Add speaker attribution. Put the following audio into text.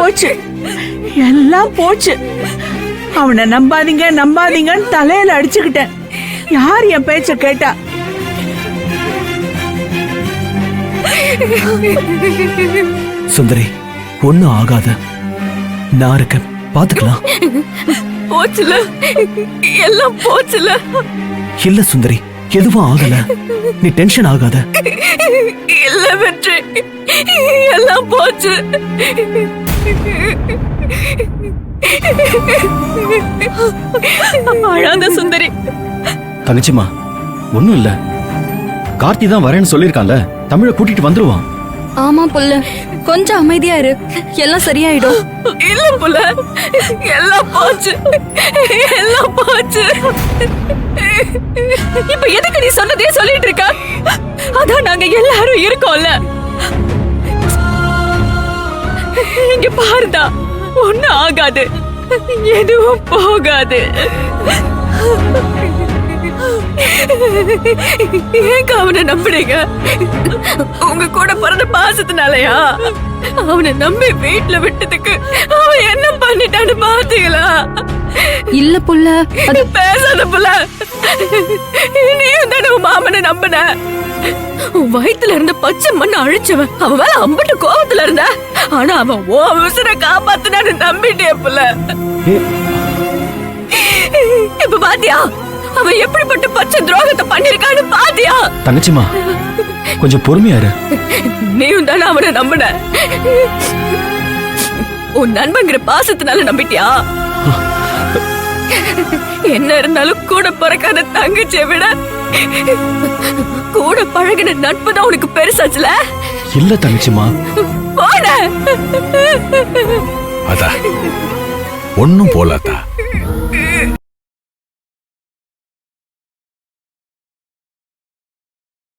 Speaker 1: போச்சு, எல்லாம் போச்சு. அவனை நம்பாதீங்க நம்பாதீங்கன்னு தலையில அடிச்சுக்கிட்டேன். யார் என் பேச்ச கேட்டா?
Speaker 2: சுந்தரி, ஒண்ணும் ஆகாத, நான் இருக்கேன், பாத்துக்கலாம்.
Speaker 3: போச்சுல, எல்லாம் போச்சுல.
Speaker 2: இல்ல சுந்தரி, எதுவும் ஆகல, நீ டென்ஷன் ஆகாத.
Speaker 3: இல்ல வெற்றி, எல்லாம் போச்சு. அழாத சுந்தரி.
Speaker 4: தங்கச்சிமா, ஒண்ணும் இல்ல, கார்த்தி தான் வரேன்னு சொல்லிருக்கான்ல, தமிழை கூட்டிட்டு வந்துருவான்.
Speaker 5: ஆமா புள்ள, கொஞ்சம் அமைதியா இரு, எல்லாம் சரியாயிடும்.
Speaker 3: இல்ல புள்ள, எல்லாம் போச்சு, எல்லாம் போச்சு. இப்ப எதுக்கு நீ சொன்னதே சொல்லிட்டு இருக்க? அதான் நாங்க எல்லாரும் இருக்கோம்ல. இங்க பாருதா, ஒண்ணும் ஆகாது, எதுவும் போகாது. ஏங்க அவனை நம்புறீங்க? உங்க கூட பிறந்த பாசத்தினாலயா? அவனை நம்பி வீட்டுல விட்டதுக்கு அவன் என்ன பண்ணிட்டான்னு பாத்தீங்களா?
Speaker 5: இல்ல புள்ள,
Speaker 3: அது பேசாத புள்ள. நீயும் தானே உன் மாமனை நம்பின. உன் வயித்துல இருந்த பச்சை மண்ணை அழிச்சவன் அவன் மேல அம்பட்டு கோபத்துல இருந்த. ஆனா அவன் ஓ உசுரை காப்பாத்தினான்னு நம்பிட்டே புள்ள. இப்ப பாத்தியா அவன் எப்படிப்பட்ட பச்சை துரோகத்தை பண்ணிருக்கான்னு பாத்தியா?
Speaker 4: தங்கச்சிமா, கொஞ்சம் பொறுமையா இரு.
Speaker 3: நீயும் தானே அவனை நம்பின. உன் நண்பங்கிற பாசத்தினால நம்பிட்டியா? என்ன இருந்தாலும் கூட பிறக்காத தங்கச்சியை விட கூட பழகின நட்பு தான் உனக்கு பெருசாச்சுல.
Speaker 4: இல்ல தங்கச்சிமா,
Speaker 3: போட
Speaker 6: அதா ஒன்னும் போலாத்தா.